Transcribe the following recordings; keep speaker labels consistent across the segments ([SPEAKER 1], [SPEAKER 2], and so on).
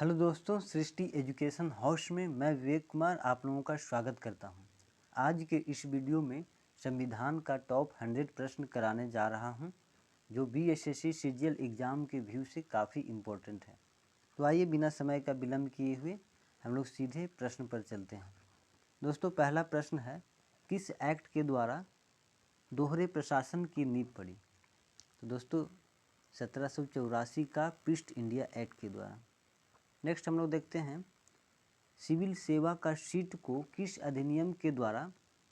[SPEAKER 1] Hello दोस्तों, सृष्टि education house में मैं विवेक कुमार आप लोगों का स्वागत करता हूं। आज के इस वीडियो में संविधान का टॉप 100 प्रश्न कराने जा रहा हूं, जो बीएसएससी सीजीएल एग्ज़ाम के व्यू से काफ़ी इम्पोर्टेंट है। तो आइए बिना समय का विलम्ब किए हुए हम लोग सीधे प्रश्न पर चलते हैं। दोस्तों, पहला प्रश्न है, किस एक्ट के द्वारा दोहरे प्रशासन की नींव पड़ी? तो दोस्तों 1784 का ईस्ट इंडिया एक्ट के द्वारा। नेक्स्ट हम लोग देखते हैं, सिविल सेवा का सीट को किस अधिनियम के द्वारा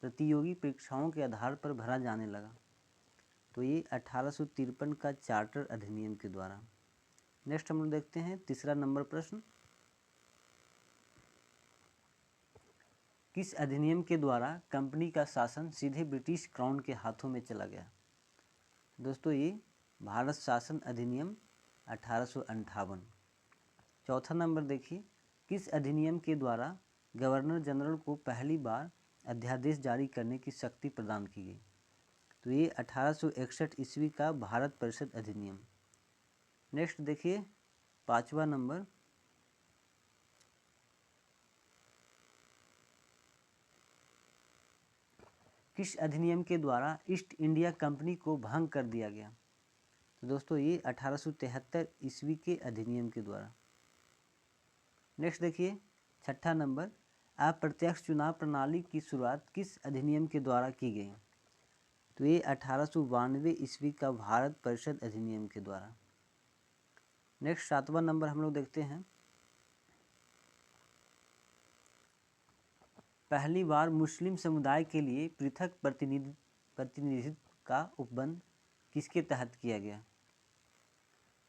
[SPEAKER 1] प्रतियोगी परीक्षाओं के आधार पर भरा जाने लगा? तो ये 1853 का चार्टर अधिनियम के द्वारा। नेक्स्ट हम लोग देखते हैं तीसरा नंबर प्रश्न, किस अधिनियम के द्वारा कंपनी का शासन सीधे ब्रिटिश क्राउन के हाथों में चला गया? दोस्तों ये भारत शासन अधिनियम 1858। चौथा नंबर देखिए, किस अधिनियम के द्वारा गवर्नर जनरल को पहली बार अध्यादेश जारी करने की शक्ति प्रदान की गई? तो ये 1861 ईस्वी का भारत परिषद अधिनियम। नेक्स्ट देखिए पांचवा नंबर, किस अधिनियम के द्वारा ईस्ट इंडिया कंपनी को भंग कर दिया गया? तो दोस्तों ये 1873 ईस्वी के अधिनियम के द्वारा। नेक्स्ट देखिए छठा नंबर, अप्रत्यक्ष चुनाव प्रणाली की शुरुआत किस अधिनियम के द्वारा की गई? तो ये 1892 ईस्वी का भारत परिषद अधिनियम के द्वारा। नेक्स्ट सातवां नंबर हम लोग देखते हैं, पहली बार मुस्लिम समुदाय के लिए पृथक प्रतिनिधित्व का उपबंध किसके तहत किया गया?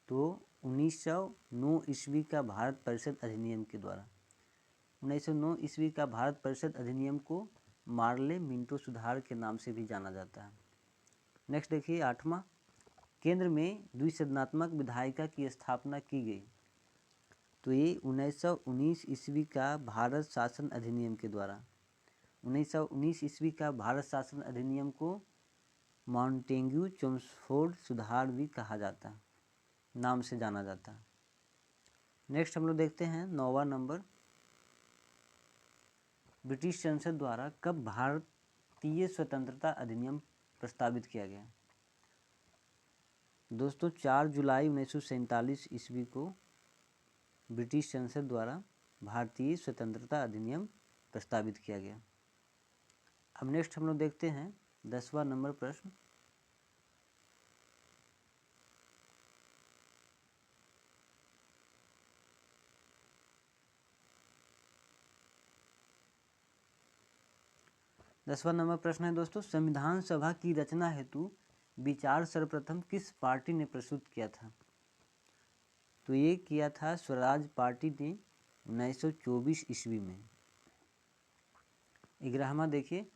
[SPEAKER 1] तो 1909 ईस्वी का भारत परिषद अधिनियम के द्वारा। 1909 ईस्वी का भारत परिषद अधिनियम को मार्ले मिंटो सुधार के नाम से भी जाना जाता है। नेक्स्ट देखिए आठवां, केंद्र में द्विसदनात्मक विधायिका की स्थापना की गई? तो ये 1919 ईस्वी का भारत शासन अधिनियम के द्वारा। 1919 ईस्वी का भारत शासन अधिनियम को मॉन्टेग्यू चेम्सफोर्ड सुधार भी कहा जाता है, नाम से जाना जाता है। नेक्स्ट हम लोग देखते हैं नौवां नंबर, ब्रिटिश संसद द्वारा कब भारतीय स्वतंत्रता अधिनियम प्रस्तावित किया गया? दोस्तों 4 जुलाई 1947 ईस्वी को ब्रिटिश संसद द्वारा भारतीय स्वतंत्रता अधिनियम प्रस्तावित किया गया। अब नेक्स्ट हम लोग देखते हैं 10वां नंबर प्रश्न, है दोस्तों, संविधान सभा की रचना हेतु विचार सर्वप्रथम किस पार्टी ने प्रस्तुत किया था? तो ये किया था स्वराज पार्टी ने 1924 ईस्वी में। 11वां देखिए,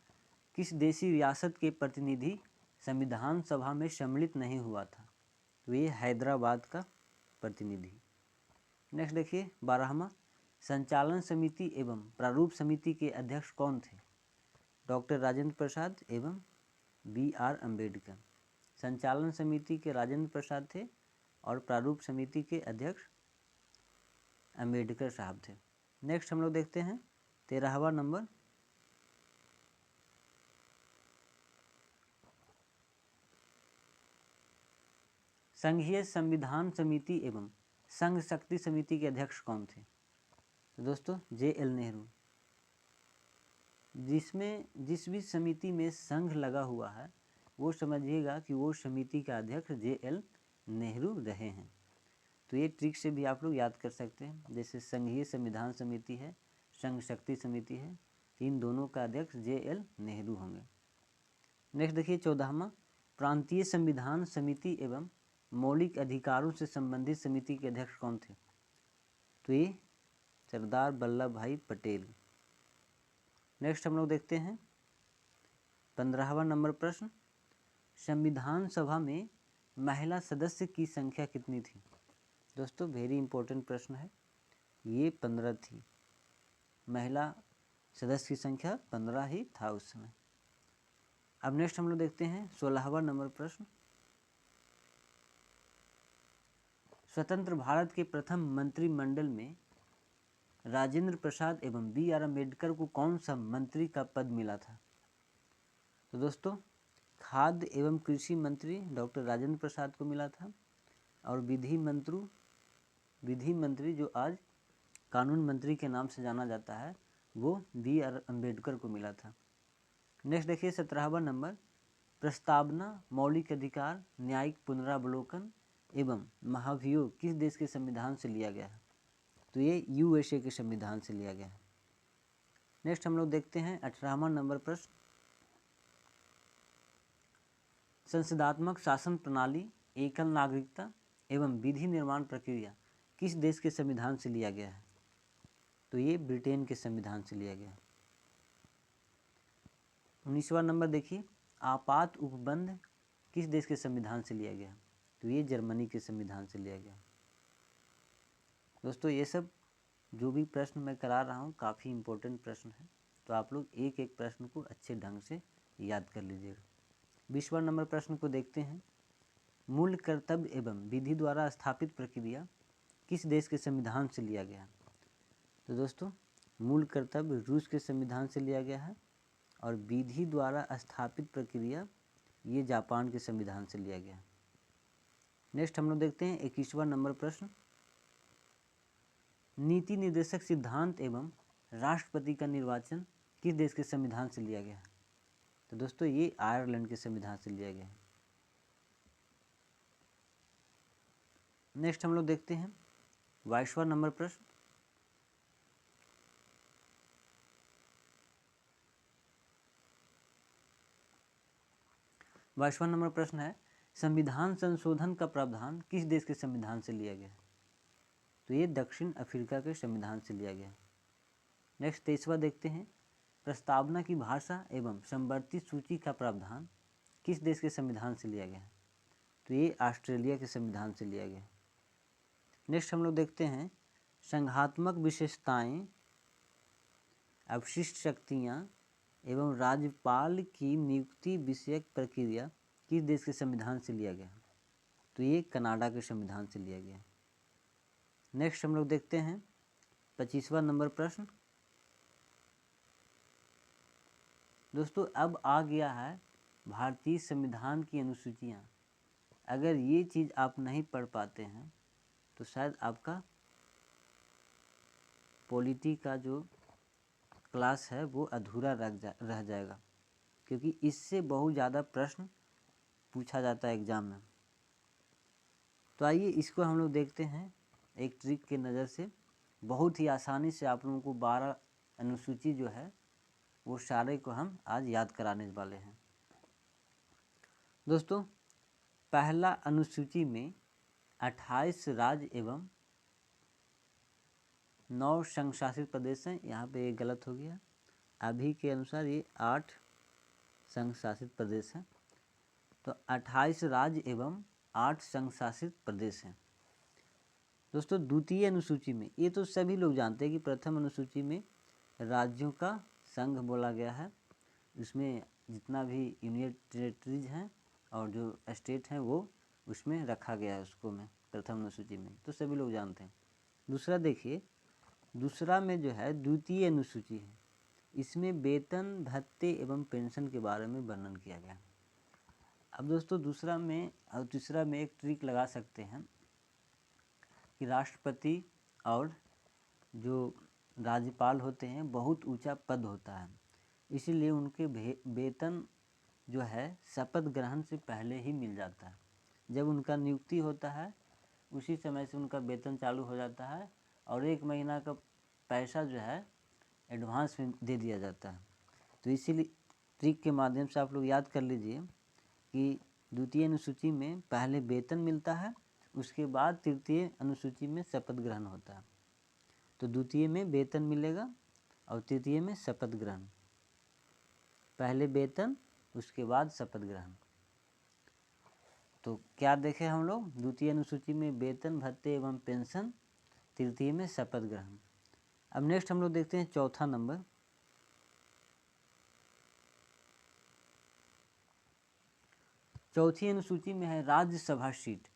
[SPEAKER 1] किस देशी रियासत के प्रतिनिधि संविधान सभा में सम्मिलित नहीं हुआ था? तो ये हैदराबाद का प्रतिनिधि। नेक्स्ट देखिए 12वां, संचालन समिति एवं प्रारूप समिति के अध्यक्ष कौन थे? डॉक्टर राजेंद्र प्रसाद एवं BR अम्बेडकर। संचालन समिति के राजेंद्र प्रसाद थे और प्रारूप समिति के अध्यक्ष अम्बेडकर साहब थे। नेक्स्ट हम लोग देखते हैं 13वां नंबर, संघीय संविधान समिति एवं संघ शक्ति समिति के अध्यक्ष कौन थे? तो दोस्तों JL नेहरू। जिस भी समिति में संघ लगा हुआ है वो समझिएगा कि वो समिति का अध्यक्ष JL नेहरू रहे हैं। तो ये ट्रिक से भी आप लोग याद कर सकते हैं, जैसे संघीय संविधान समिति है, संघ शक्ति समिति है, इन दोनों का अध्यक्ष JL नेहरू होंगे। नेक्स्ट देखिए 14वां, प्रांतीय संविधान समिति एवं मौलिक अधिकारों से संबंधित समिति के अध्यक्ष कौन थे? तो ये सरदार वल्लभ भाई पटेल। नेक्स्ट हम लोग देखते हैं 15वां नंबर प्रश्न, संविधान सभा में महिला सदस्य की संख्या कितनी थी? दोस्तों वेरी इंपॉर्टेंट प्रश्न है, ये 15 थी। महिला सदस्य की संख्या 15 ही था उस समय। अब नेक्स्ट हम लोग देखते हैं 16वां नंबर प्रश्न, स्वतंत्र भारत के प्रथम मंत्रिमंडल में राजेंद्र प्रसाद एवं BR अम्बेडकर को कौन सा मंत्री का पद मिला था? तो दोस्तों खाद्य एवं कृषि मंत्री डॉक्टर राजेंद्र प्रसाद को मिला था, और विधि मंत्री जो आज कानून मंत्री के नाम से जाना जाता है वो BR अम्बेडकर को मिला था। नेक्स्ट देखिए 17वां नंबर, प्रस्तावना, मौलिक अधिकार, न्यायिक पुनरावलोकन एवं महाभियोग किस देश के संविधान से लिया गया है? तो ये USA के संविधान से लिया गया है। नेक्स्ट हम लोग देखते हैं 18वां नंबर प्रश्न, संसदात्मक शासन प्रणाली, एकल नागरिकता एवं विधि निर्माण प्रक्रिया किस देश के संविधान से लिया गया है? तो ये ब्रिटेन के संविधान से लिया गया है। 19वां नंबर देखिए, आपात उपबंध किस देश के संविधान से लिया गया? तो ये जर्मनी के संविधान से लिया गया। दोस्तों ये सब जो भी प्रश्न मैं करा रहा हूँ काफ़ी इम्पोर्टेंट प्रश्न है, तो आप लोग एक एक प्रश्न को अच्छे ढंग से याद कर लीजिएगा। 20वां नंबर प्रश्न को देखते हैं, मूल कर्तव्य एवं विधि द्वारा स्थापित प्रक्रिया किस देश के संविधान से लिया गया? तो दोस्तों मूल कर्तव्य रूस के संविधान से लिया गया है, और विधि द्वारा स्थापित प्रक्रिया ये जापान के संविधान से लिया गया। नेक्स्ट हम लोग देखते हैं 21वां नंबर प्रश्न, नीति निर्देशक सिद्धांत एवं राष्ट्रपति का निर्वाचन किस देश के संविधान से लिया गया? तो दोस्तों ये आयरलैंड के संविधान से लिया गया है। नेक्स्ट हम लोग देखते हैं 22वां नंबर प्रश्न, है संविधान संशोधन का प्रावधान किस देश के संविधान से लिया गया? तो ये दक्षिण अफ्रीका के संविधान से लिया गया। नेक्स्ट 23वां देखते हैं, प्रस्तावना की भाषा एवं समवर्ती सूची का प्रावधान किस देश के संविधान से लिया गया? तो ये ऑस्ट्रेलिया के संविधान से लिया गया। नेक्स्ट हम लोग देखते हैं, संघात्मक विशेषताएं, अवशिष्ट शक्तियां एवं राज्यपाल की नियुक्ति विषयक प्रक्रिया किस देश के संविधान से लिया गया? तो ये कनाडा के संविधान से लिया गया। नेक्स्ट हम लोग देखते हैं 25वां नंबर प्रश्न, दोस्तों अब आ गया है भारतीय संविधान की अनुसूचियाँ। अगर ये चीज़ आप नहीं पढ़ पाते हैं तो शायद आपका पॉलिटी का जो क्लास है वो अधूरा रह जाएगा, क्योंकि इससे बहुत ज़्यादा प्रश्न पूछा जाता है एग्ज़ाम में। तो आइए इसको हम लोग देखते हैं एक ट्रिक के नज़र से। बहुत ही आसानी से आप लोगों को 12 अनुसूची जो है वो सारे को हम आज याद कराने वाले हैं। दोस्तों पहला अनुसूची में 28 राज्य एवं 9 संघ शासित प्रदेश हैं। यहाँ पे ये गलत हो गया, अभी के अनुसार ये 8 संघ शासित प्रदेश हैं। तो 28 राज्य एवं 8 संघ शासित प्रदेश हैं। दोस्तों द्वितीय अनुसूची में ये तो सभी लोग जानते हैं कि प्रथम अनुसूची में राज्यों का संघ बोला गया है, उसमें जितना भी यूनियन टेरिटरीज हैं और जो स्टेट हैं वो उसमें रखा गया है उसको में प्रथम अनुसूची में, तो सभी लोग जानते हैं। दूसरा देखिए, दूसरा में जो है द्वितीय अनुसूची है, इसमें वेतन भत्ते एवं पेंशन के बारे में वर्णन किया गया। अब दोस्तों दूसरा में और तीसरा में एक ट्रिक लगा सकते हैं कि राष्ट्रपति और जो राज्यपाल होते हैं बहुत ऊंचा पद होता है, इसीलिए उनके वेतन जो है शपथ ग्रहण से पहले ही मिल जाता है। जब उनका नियुक्ति होता है उसी समय से उनका वेतन चालू हो जाता है और 1 महीना का पैसा जो है एडवांस में दे दिया जाता है। तो इसीलिए ट्रिक के माध्यम से आप लोग याद कर लीजिए कि द्वितीय अनुसूची में पहले वेतन मिलता है, उसके बाद तृतीय अनुसूची में शपथ ग्रहण होता है। तो द्वितीय में वेतन मिलेगा और तृतीय में शपथ ग्रहण, पहले वेतन उसके बाद शपथ ग्रहण। तो क्या देखें हम लोग, द्वितीय अनुसूची में वेतन भत्ते एवं पेंशन, तृतीय में शपथ ग्रहण। अब नेक्स्ट हम लोग देखते हैं चौथा नंबर, चौथी अनुसूची में है राज्यसभा सीट।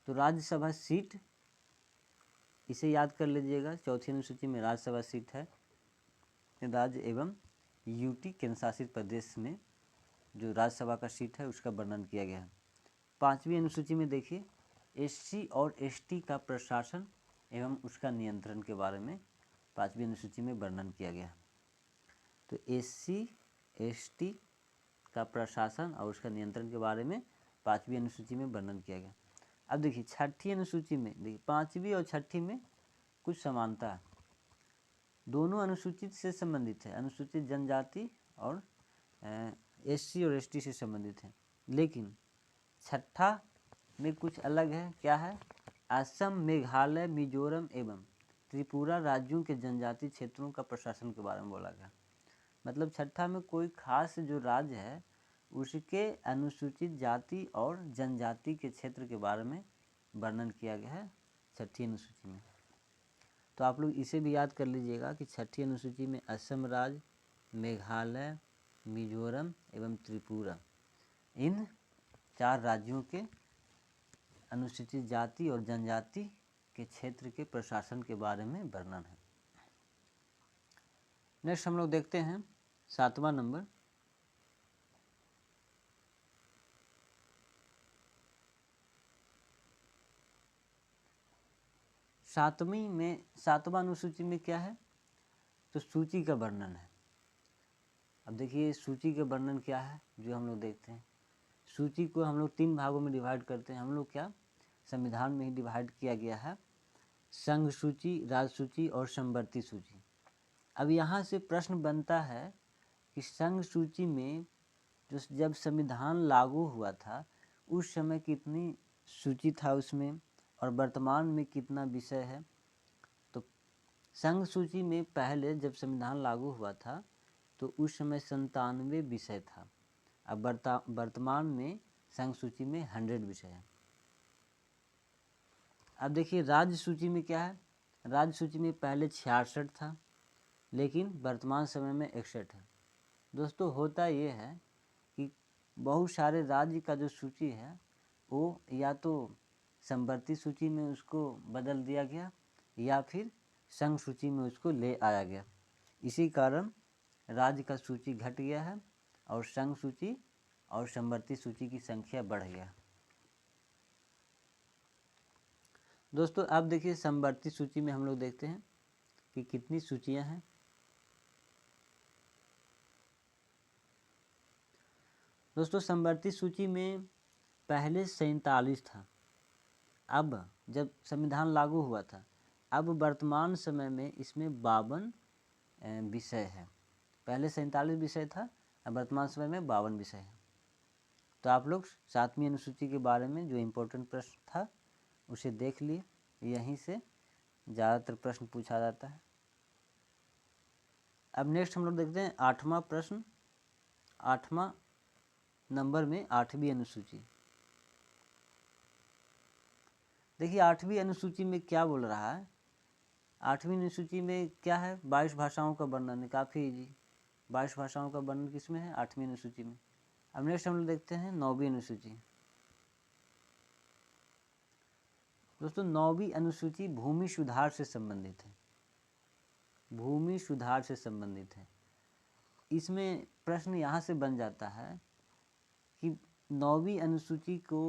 [SPEAKER 1] तो राज्यसभा सीट इसे याद कर लीजिएगा। चौथी अनुसूची में राज्यसभा सीट है, राज्य एवं यूटी केंद्र शासित प्रदेश में जो राज्यसभा का सीट है उसका वर्णन किया गया है। पाँचवीं अनुसूची में देखिए एससी और एसटी का प्रशासन एवं उसका नियंत्रण के बारे में पाँचवीं अनुसूची में वर्णन किया गया है। तो एससी एसटी का प्रशासन और उसका नियंत्रण के बारे में पाँचवीं अनुसूची में वर्णन किया गया। अब देखिए छठी अनुसूची में, देखिए पाँचवीं और छठी में कुछ समानता है, दोनों अनुसूचित से संबंधित है, अनुसूचित जनजाति और एससी और एसटी से संबंधित है। लेकिन छठा में कुछ अलग है, क्या है? असम, मेघालय, मिजोरम एवं त्रिपुरा राज्यों के जनजातीय क्षेत्रों का प्रशासन के बारे में बोला गया। मतलब छठा में कोई खास जो राज्य है उसके अनुसूचित जाति और जनजाति के क्षेत्र के बारे में वर्णन किया गया है छठी अनुसूची में। तो आप लोग इसे भी याद कर लीजिएगा कि छठी अनुसूची में असम राज्य, मेघालय, मिजोरम एवं त्रिपुरा, इन 4 राज्यों के अनुसूचित जाति और जनजाति के क्षेत्र के प्रशासन के बारे में वर्णन है। नेक्स्ट हम लोग देखते हैं 7वां नंबर, सातवां अनुसूची में क्या है? तो सूची का वर्णन है। अब देखिए सूची का वर्णन क्या है जो हम लोग देखते हैं। सूची को हम लोग 3 भागों में डिवाइड करते हैं। हम लोग क्या संविधान में ही डिवाइड किया गया है, संघ सूची, राज्य सूची और समवर्ती सूची। अब यहाँ से प्रश्न बनता है कि संघ सूची में जो जब संविधान लागू हुआ था उस समय कितनी सूची था उसमें और वर्तमान में कितना विषय है। तो संघ सूची में पहले जब संविधान लागू हुआ था तो उस समय 97 विषय था। अब वर्तमान में संघ सूची में 100 विषय है। अब देखिए राज्य सूची में क्या है? राज्य सूची में पहले 66 था लेकिन वर्तमान समय में 61 है। दोस्तों होता ये है कि बहुत सारे राज्य का जो सूची है वो या तो समवर्ती सूची में उसको बदल दिया गया या फिर संघ सूची में उसको ले आया गया। इसी कारण राज्य का सूची घट गया है और संघ सूची और समवर्ती सूची की संख्या बढ़ गया। दोस्तों आप देखिए समवर्ती सूची में हम लोग देखते हैं कि कितनी सूचियां हैं। दोस्तों समवर्ती सूची में पहले 47 था, अब जब संविधान लागू हुआ था, अब वर्तमान समय में इसमें 52 विषय है। पहले 47 विषय था, अब वर्तमान समय में 52 विषय है। तो आप लोग 7वीं अनुसूची के बारे में जो इम्पोर्टेंट प्रश्न था उसे देख लिए, यहीं से ज़्यादातर प्रश्न पूछा जाता है। अब नेक्स्ट हम लोग देखते हैं 8वां प्रश्न, 8वां नंबर में 8वीं अनुसूची। देखिए 8वीं अनुसूची में क्या बोल रहा है? 8वीं अनुसूची में क्या है? 22 भाषाओं का वर्णन है, काफ़ी इजी। 22 भाषाओं का वर्णन किसमें है? 8वीं अनुसूची में। अब नेक्स्ट हम लोग देखते हैं 9वीं अनुसूची। दोस्तों 9वीं अनुसूची भूमि सुधार से संबंधित है, भूमि सुधार से संबंधित है। इसमें प्रश्न यहाँ से बन जाता है कि 9वीं अनुसूची को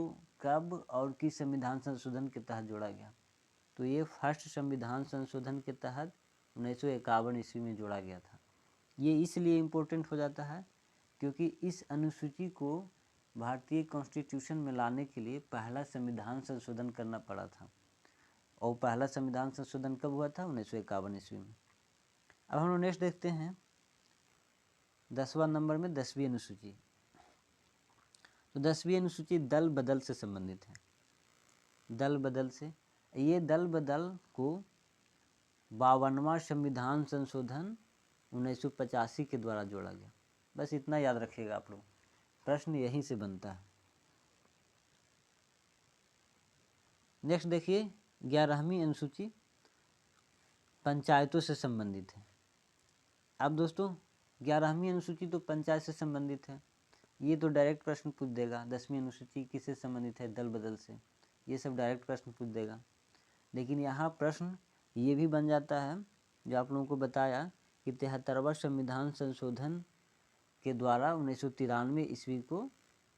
[SPEAKER 1] कब और किस संविधान संशोधन के तहत जोड़ा गया? तो ये फर्स्ट संविधान संशोधन के तहत 1951 ईस्वी में जोड़ा गया था। ये इसलिए इम्पोर्टेंट हो जाता है क्योंकि इस अनुसूची को भारतीय कॉन्स्टिट्यूशन में लाने के लिए पहला संविधान संशोधन करना पड़ा था और पहला संविधान संशोधन कब हुआ था? 1951 ईस्वी में। अब हम लोग नेक्स्ट देखते हैं 10वां नंबर में 10वीं अनुसूची। तो 10वीं अनुसूची दल बदल से संबंधित है। दल बदल से, ये दल बदल को 52वां संविधान संशोधन 1985 के द्वारा जोड़ा गया। बस इतना याद रखिएगा आप लोग, प्रश्न यहीं से बनता है। नेक्स्ट देखिए 11वीं अनुसूची पंचायतों से संबंधित है। अब दोस्तों 11वीं अनुसूची तो पंचायत से संबंधित है, ये तो डायरेक्ट प्रश्न पूछ देगा। 10वीं अनुसूची किससे संबंधित है? दल बदल से, ये सब डायरेक्ट प्रश्न पूछ देगा। लेकिन यहाँ प्रश्न ये भी बन जाता है जो आप लोगों को बताया कि 73वां संविधान संशोधन के द्वारा 1993 ईस्वी को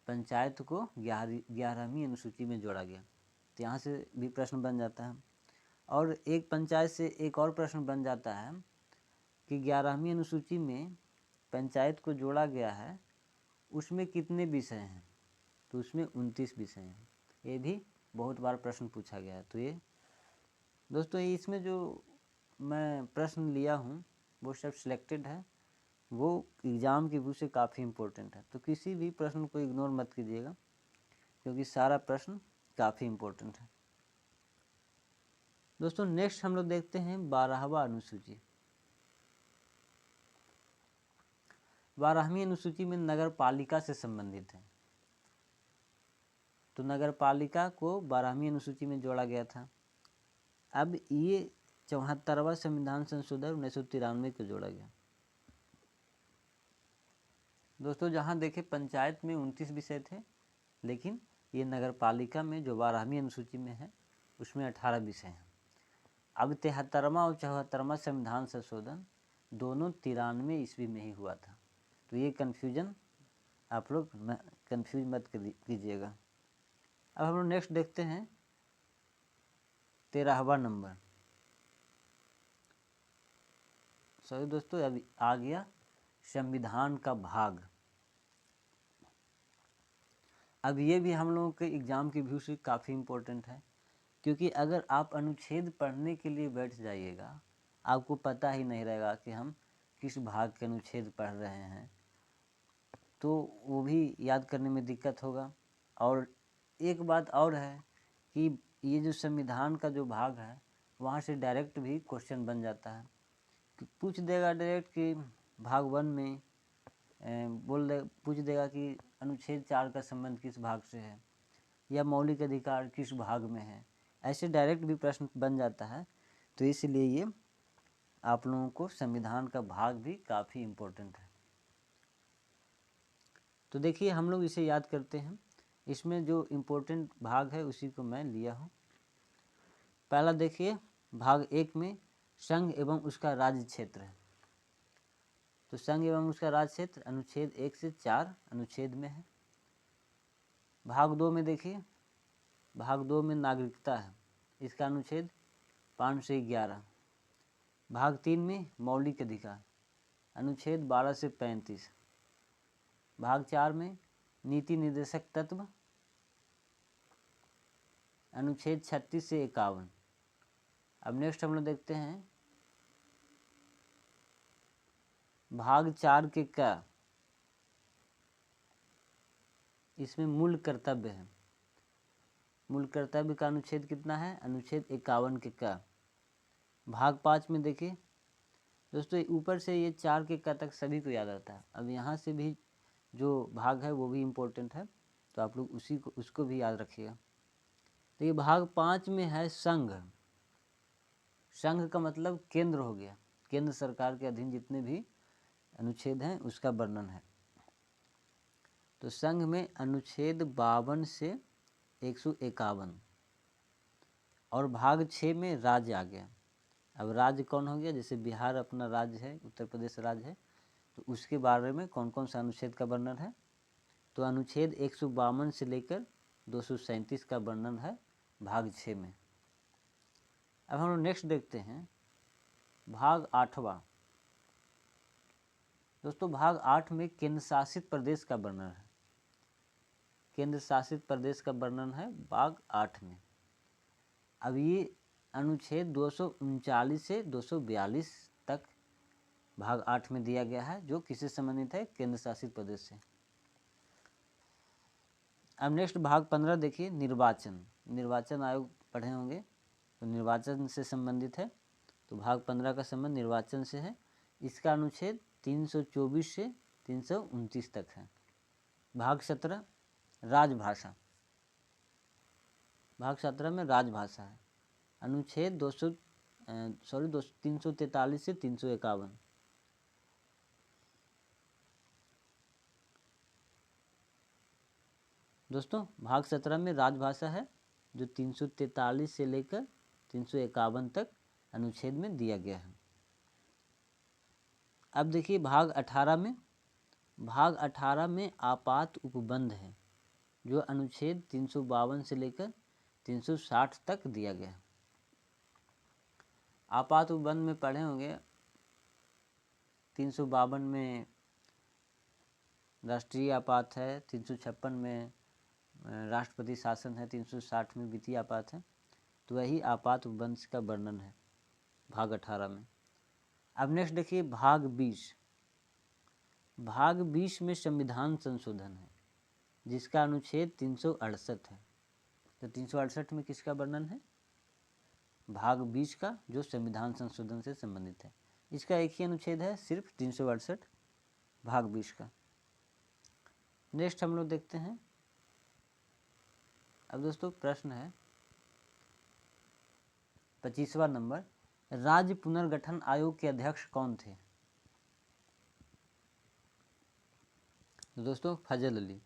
[SPEAKER 1] पंचायत को 11वीं अनुसूची में जोड़ा गया। तो यहाँ से भी प्रश्न बन जाता है। और एक पंचायत से एक और प्रश्न बन जाता है कि 11वीं अनुसूची में पंचायत को जोड़ा गया है, उसमें कितने विषय हैं? तो उसमें 29 विषय हैं। ये भी बहुत बार प्रश्न पूछा गया है। तो ये दोस्तों इसमें जो मैं प्रश्न लिया हूँ वो सब सिलेक्टेड है, वो एग्ज़ाम के व्यू से काफ़ी इम्पोर्टेंट है। तो किसी भी प्रश्न को इग्नोर मत कीजिएगा, क्योंकि सारा प्रश्न काफ़ी इम्पोर्टेंट है। दोस्तों नेक्स्ट हम लोग देखते हैं 12वां अनुसूची। 12वीं अनुसूची में नगर पालिका से संबंधित है। तो नगर पालिका को 12वीं अनुसूची में जोड़ा गया था। अब ये 74वां संविधान संशोधन 1993 को जोड़ा गया। दोस्तों जहाँ देखे पंचायत में 29 विषय थे, लेकिन ये नगर पालिका में जो 12वीं अनुसूची में है उसमें 18 विषय हैं। अब 73वां और 74वां संविधान संशोधन दोनों 93 ईस्वी में ही हुआ था। तो ये कन्फ्यूजन आप लोग कन्फ्यूज मत कीजिएगा। अब हम लोग नेक्स्ट देखते हैं 13वां नंबर। सॉरी दोस्तों, अभी आ गया संविधान का भाग। अब ये भी हम लोगों के एग्ज़ाम के व्यू से काफ़ी इम्पोर्टेंट है, क्योंकि अगर आप अनुच्छेद पढ़ने के लिए बैठ जाइएगा, आपको पता ही नहीं रहेगा कि हम किस भाग के अनुच्छेद पढ़ रहे हैं, तो वो भी याद करने में दिक्कत होगा। और एक बात और है कि ये जो संविधान का जो भाग है वहाँ से डायरेक्ट भी क्वेश्चन बन जाता है कि पूछ देगा डायरेक्ट कि भाग 1 में पूछ देगा कि अनुच्छेद 4 का संबंध किस भाग से है, या मौलिक अधिकार किस भाग में है। ऐसे डायरेक्ट भी प्रश्न बन जाता है। तो इसलिए ये आप लोगों को संविधान का भाग भी काफ़ी इम्पोर्टेंट है। तो देखिए हम लोग इसे याद करते हैं। इसमें जो इम्पोर्टेंट भाग है उसी को मैं लिया हूँ। पहला देखिए भाग 1 में संघ एवं उसका राज्य क्षेत्र है। तो संघ एवं उसका राज्य क्षेत्र अनुच्छेद 1 से 4 अनुच्छेद में है। भाग 2 में देखिए, भाग 2 में नागरिकता है, इसका अनुच्छेद 5 से 11। भाग 3 में मौलिक अधिकार, अनुच्छेद 12 से 35। भाग 4 में नीति निर्देशक तत्व, अनुच्छेद 36 से 51। अब नेक्स्ट हम लोग देखते हैं भाग 4 के का, इसमें मूल कर्तव्य है। मूल कर्तव्य का अनुच्छेद कितना है? अनुच्छेद 51 के का। भाग 5 में देखिए दोस्तों, ऊपर से ये 4 के का तक सभी को याद रहता है। अब यहाँ से भी जो भाग है वो भी इम्पोर्टेंट है, तो आप लोग उसको भी याद रखिएगा। तो ये भाग 5 में है संघ। संघ का मतलब केंद्र हो गया, केंद्र सरकार के अधीन जितने भी अनुच्छेद हैं उसका वर्णन है। तो संघ में अनुच्छेद 52 से 151। और भाग 6 में राज्य आ गया। अब राज्य कौन हो गया? जैसे बिहार अपना राज्य है, उत्तर प्रदेश राज्य है, तो उसके बारे में कौन कौन सा अनुच्छेद का वर्णन है? तो अनुच्छेद 152 से लेकर 237 का वर्णन है भाग 6 में। अब हम लोग नेक्स्ट देखते हैं भाग 8वां। दोस्तों भाग 8 में केंद्र शासित प्रदेश का वर्णन है। केंद्र शासित प्रदेश का वर्णन है भाग 8 में। अब ये अनुच्छेद 239 से 242 तक भाग 8 में दिया गया है, जो किससे संबंधित है? केंद्र शासित प्रदेश से। अब नेक्स्ट भाग 15 देखिए, निर्वाचन। निर्वाचन आयोग पढ़े होंगे, तो निर्वाचन से संबंधित है। तो भाग 15 का संबंध निर्वाचन से है। इसका अनुच्छेद 324 से 329 तक है। भाग 17 राजभाषा। भाग 17 में राजभाषा है, अनुच्छेद 343 से 351। दोस्तों भाग 17 में राजभाषा है, जो 343 से लेकर 351 तक अनुच्छेद में दिया गया है। अब देखिए भाग 18 में आपात उपबंध है, जो अनुच्छेद 352 से लेकर 360 तक दिया गया है। आपात उपबंध में पढ़े होंगे, 352 में राष्ट्रीय आपात है, 356 में राष्ट्रपति शासन है, 360 में वित्तीय आपात है। तो वही आपात उपबंध का वर्णन है भाग 18 में। अब नेक्स्ट देखिए भाग 20 में संविधान संशोधन है, जिसका अनुच्छेद 368 है। तो 368 में किसका वर्णन है? भाग 20 का, जो संविधान संशोधन से संबंधित है। इसका एक ही अनुच्छेद है, सिर्फ 368 भाग 20 का। नेक्स्ट हम लोग देखते हैं। अब दोस्तों प्रश्न है 25वां नंबर, राज्य पुनर्गठन आयोग के अध्यक्ष कौन थे? तो दोस्तों फजल अली।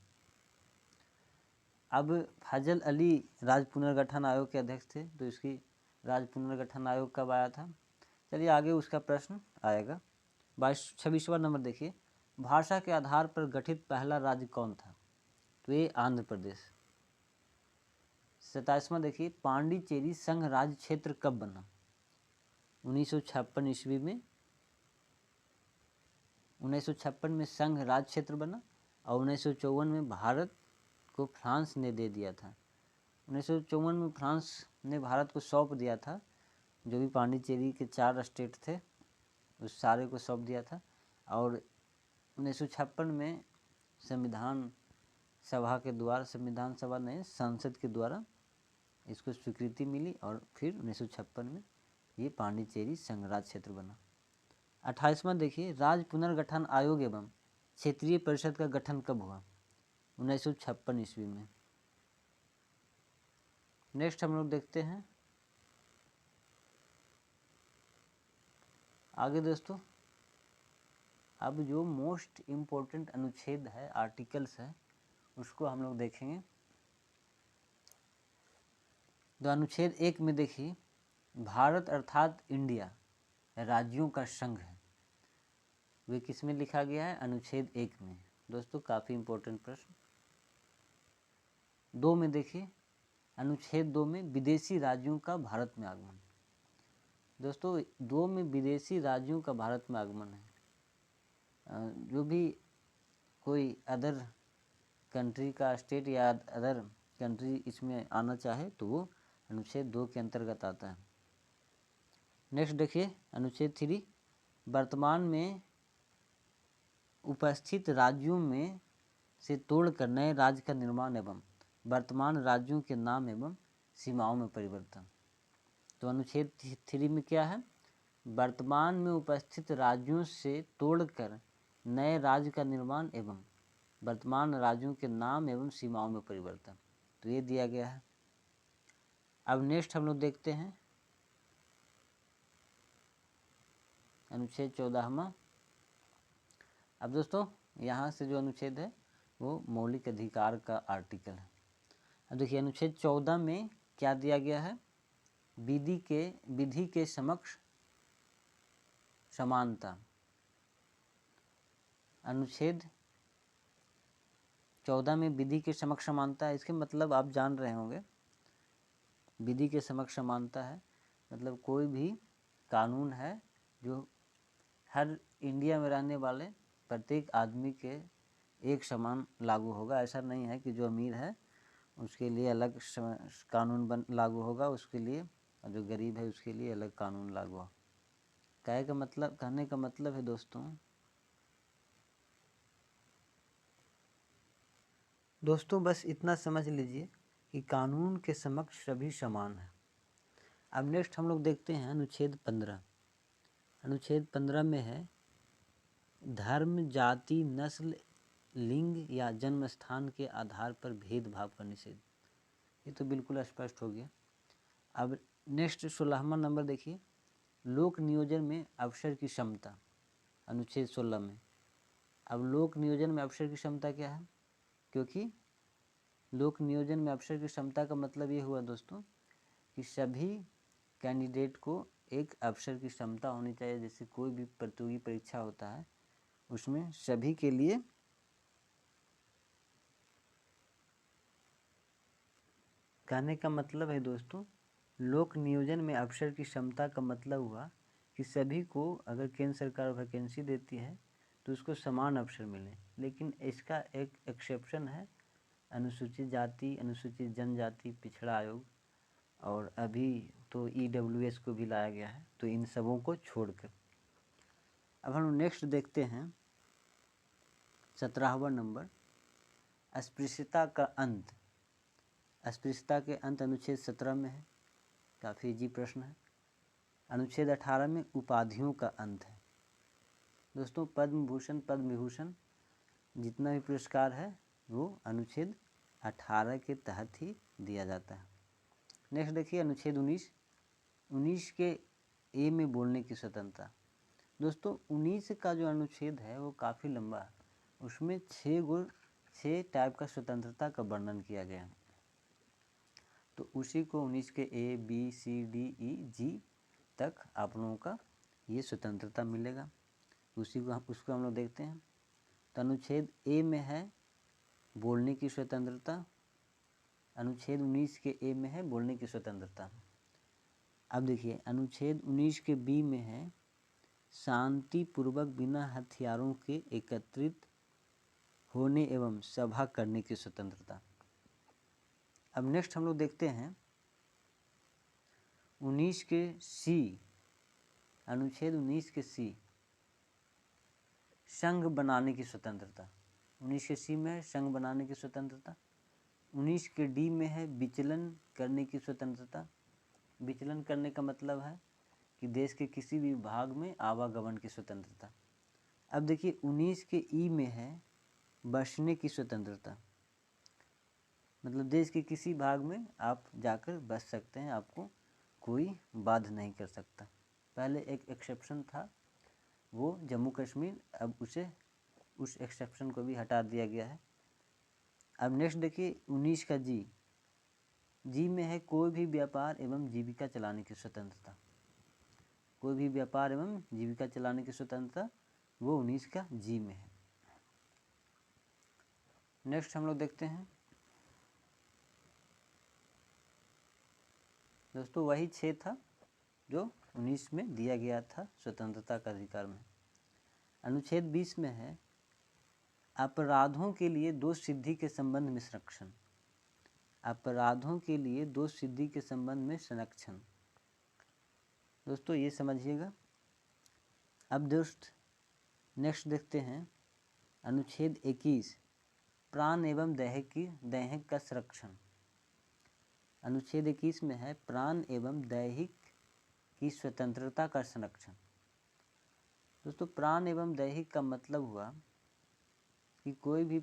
[SPEAKER 1] अब फजल अली राज्य पुनर्गठन आयोग के अध्यक्ष थे। तो इसकी राज्य पुनर्गठन आयोग कब आया था? चलिए आगे उसका प्रश्न आएगा। 26वां नंबर देखिए, भाषा के आधार पर गठित पहला राज्य कौन था? तो ये आंध्र प्रदेश। 27वां देखिए, पांडिचेरी संघ राज्य क्षेत्र कब बना? 1956 ईस्वी में। 1956 में संघ राज्य क्षेत्र बना और 1954 में भारत को फ्रांस ने दे दिया था। 1954 में फ्रांस ने भारत को सौंप दिया था, जो भी पांडिचेरी के 4 स्टेट थे उस सारे को सौंप दिया था। और 1956 में संविधान सभा के द्वारा, संविधान सभा ने संसद के द्वारा इसको स्वीकृति मिली और फिर 1956 में ये पांडिचेरी संघ राज्य क्षेत्र बना। 28वां देखिए, राज्य पुनर्गठन आयोग एवं क्षेत्रीय परिषद का गठन कब हुआ? 1956 ईस्वी में। नेक्स्ट हम लोग देखते हैं आगे दोस्तों। अब जो मोस्ट इम्पोर्टेंट अनुच्छेद है, आर्टिकल्स है, उसको हम लोग देखेंगे। तो अनुच्छेद 1 में देखिए, भारत अर्थात इंडिया राज्यों का संघ है। वे किस में लिखा गया है? अनुच्छेद 1 में। दोस्तों काफ़ी इम्पोर्टेंट प्रश्न। 2 में देखिए, अनुच्छेद 2 में विदेशी राज्यों का भारत में आगमन। दोस्तों 2 में विदेशी राज्यों का भारत में आगमन है। जो भी कोई अदर कंट्री का स्टेट या अदर कंट्री इसमें आना चाहे तो वो अनुच्छेद 2 के अंतर्गत आता है। नेक्स्ट देखिए अनुच्छेद 3, वर्तमान में उपस्थित राज्यों में से तोड़कर नए राज्य का निर्माण एवं वर्तमान राज्यों के नाम एवं सीमाओं में परिवर्तन। तो अनुच्छेद 3 में क्या है? वर्तमान में उपस्थित राज्यों से तोड़कर नए राज्य का निर्माण एवं वर्तमान राज्यों के नाम एवं सीमाओं में परिवर्तन। तो ये दिया गया है। अब नेक्स्ट हम लोग देखते हैं अनुच्छेद 14वां। अब दोस्तों यहाँ से जो अनुच्छेद है वो मौलिक अधिकार का आर्टिकल है। अब देखिए अनुच्छेद 14 में क्या दिया गया है? विधि के समक्ष समानता। अनुच्छेद 14 में विधि के समक्ष समानता है। इसके मतलब आप जान रहे होंगे, विधि के समक्ष समानता है मतलब कोई भी कानून है जो हर इंडिया में रहने वाले प्रत्येक आदमी के एक समान लागू होगा। ऐसा नहीं है कि जो अमीर है उसके लिए अलग कानून लागू होगा उसके लिए, और जो गरीब है उसके लिए अलग कानून लागू होगा। कहने का मतलब है दोस्तों बस इतना समझ लीजिए कि कानून के समक्ष सभी समान हैं। अब नेक्स्ट हम लोग देखते हैं अनुच्छेद 15। अनुच्छेद 15 में है धर्म, जाति, नस्ल, लिंग या जन्म स्थान के आधार पर भेदभाव का निषेध। ये तो बिल्कुल स्पष्ट हो गया। अब नेक्स्ट 16वां नंबर देखिए, लोक नियोजन में अवसर की क्षमता। अनुच्छेद 16 में। अब लोक नियोजन में अवसर की क्षमता क्या है? क्योंकि लोक नियोजन में अवसर की क्षमता का मतलब ये हुआ दोस्तों कि सभी कैंडिडेट को एक अवसर की क्षमता होनी चाहिए। जैसे कोई भी प्रतियोगी परीक्षा होता है उसमें सभी के लिए कहने का मतलब है दोस्तों, लोक नियोजन में अवसर की क्षमता का मतलब हुआ कि सभी को अगर केंद्र सरकार वैकेंसी देती है तो उसको समान अवसर मिले। लेकिन इसका एक एक्सेप्शन है, अनुसूचित जाति, अनुसूचित जनजाति, पिछड़ा आयोग, और अभी तो EWS को भी लाया गया है, तो इन सबों को छोड़कर। अब हम नेक्स्ट देखते हैं 17वां नंबर, अस्पृश्यता का अंत। अस्पृश्यता के अंत अनुच्छेद 17 में है, काफ़ी इजी प्रश्न है। अनुच्छेद 18 में उपाधियों का अंत है। दोस्तों पद्म भूषण, पद्म विभूषण जितना भी पुरस्कार है वो अनुच्छेद 18 के तहत ही दिया जाता है। नेक्स्ट देखिए अनुच्छेद 19 के ए में बोलने की स्वतंत्रता। दोस्तों 19 का जो अनुच्छेद है वो काफ़ी लंबा है, उसमें 6 टाइप का स्वतंत्रता का वर्णन किया गया है। तो उसी को 19 के A B C D E G तक आप लोगों का ये स्वतंत्रता मिलेगा, उसको हम लोग देखते हैं। तो अनुच्छेद ए में है बोलने की स्वतंत्रता, अनुच्छेद 19 के ए में है बोलने की स्वतंत्रता। अब देखिए अनुच्छेद 19 के बी में है शांतिपूर्वक बिना हथियारों के एकत्रित होने एवं सभा करने की स्वतंत्रता। अब नेक्स्ट हम लोग देखते हैं 19 के सी, अनुच्छेद 19 के सी, संघ बनाने की स्वतंत्रता। 19 के सी में है संघ बनाने की स्वतंत्रता। 19 के डी में है विचलन करने की स्वतंत्रता। विचलन करने का मतलब है कि देश के किसी भी भाग में आवागमन की स्वतंत्रता। अब देखिए 19 के ई में है बसने की स्वतंत्रता, मतलब देश के किसी भाग में आप जाकर बस सकते हैं, आपको कोई बाध्य नहीं कर सकता। पहले एक एक्सेप्शन था वो जम्मू कश्मीर, अब उस एक्सेप्शन को भी हटा दिया गया है। अब नेक्स्ट देखिए 19 का जी में है कोई भी व्यापार एवं जीविका चलाने की स्वतंत्रता। कोई भी व्यापार एवं जीविका चलाने की स्वतंत्रता वो 19 का जी में है। नेक्स्ट हम लोग देखते हैं दोस्तों वही 6 था जो 19 में दिया गया था स्वतंत्रता का अधिकार में। अनुच्छेद 20 में है अपराधों के लिए दोष सिद्धि के संबंध में संरक्षण। अपराधों के लिए दोष सिद्धि के संबंध में संरक्षण, दोस्तों ये समझिएगा। अब दोस्त नेक्स्ट देखते हैं अनुच्छेद 21 प्राण एवं दैहिक का संरक्षण। अनुच्छेद 21 में है प्राण एवं दैहिक की स्वतंत्रता का संरक्षण। दोस्तों प्राण एवं दैहिक का मतलब हुआ कि कोई भी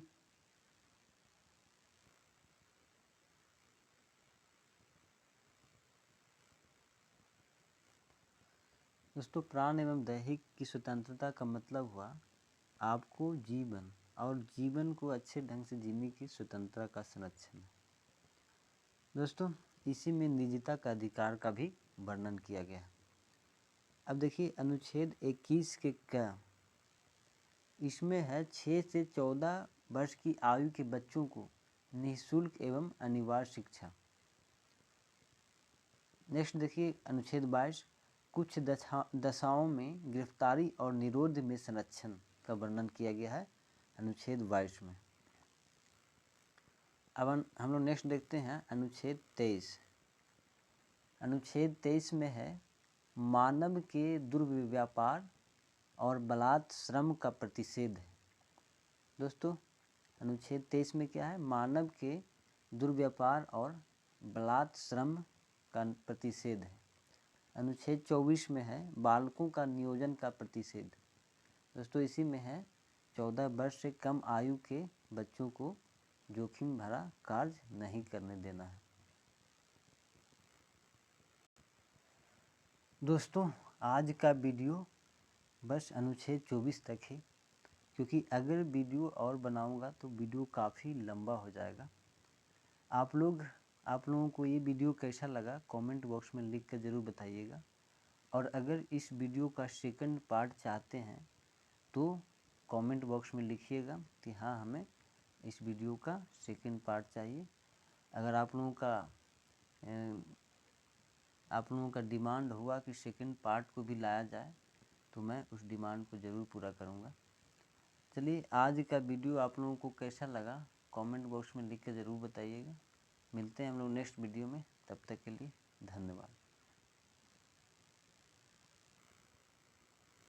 [SPEAKER 1] दोस्तों प्राण एवं दैहिक की स्वतंत्रता का मतलब हुआ आपको जीवन और जीवन को अच्छे ढंग से जीने की स्वतंत्रता का संरक्षण। दोस्तों इसी में निजता का अधिकार का भी वर्णन किया गया। अब देखिए अनुच्छेद 21 के क्या, इसमें है 6 से 14 वर्ष की आयु के बच्चों को निःशुल्क एवं अनिवार्य शिक्षा। नेक्स्ट देखिए अनुच्छेद 22 कुछ दशाओं में गिरफ्तारी और निरोध में संरक्षण का वर्णन किया गया है अनुच्छेद 22 में। अब हम लोग नेक्स्ट देखते हैं अनुच्छेद 23। अनुच्छेद 23 में है मानव के दुर्व्यापार और बलात् श्रम का प्रतिषेध है। दोस्तों अनुच्छेद 23 में क्या है, मानव के दुर्व्यापार और बलात् श्रम का प्रतिषेध है। अनुच्छेद 24 में है बालकों का नियोजन का प्रतिषेध। दोस्तों इसी में है 14 वर्ष से कम आयु के बच्चों को जोखिम भरा कार्य नहीं करने देना है। दोस्तों आज का वीडियो बस अनुच्छेद 24 तक है, क्योंकि अगर वीडियो और बनाऊंगा तो वीडियो काफ़ी लंबा हो जाएगा। आप लोगों को ये वीडियो कैसा लगा कमेंट बॉक्स में लिख कर ज़रूर बताइएगा। और अगर इस वीडियो का सेकंड पार्ट चाहते हैं तो कमेंट बॉक्स में लिखिएगा कि हाँ हमें इस वीडियो का सेकंड पार्ट चाहिए। अगर आप लोगों का डिमांड हुआ कि सेकंड पार्ट को भी लाया जाए तो मैं उस डिमांड को ज़रूर पूरा करूँगा। चलिए, आज का वीडियो आप लोगों को कैसा लगा कमेंट बॉक्स में लिख के ज़रूर बताइएगा। मिलते हैं हम लोग नेक्स्ट वीडियो में, तब तक के लिए धन्यवाद।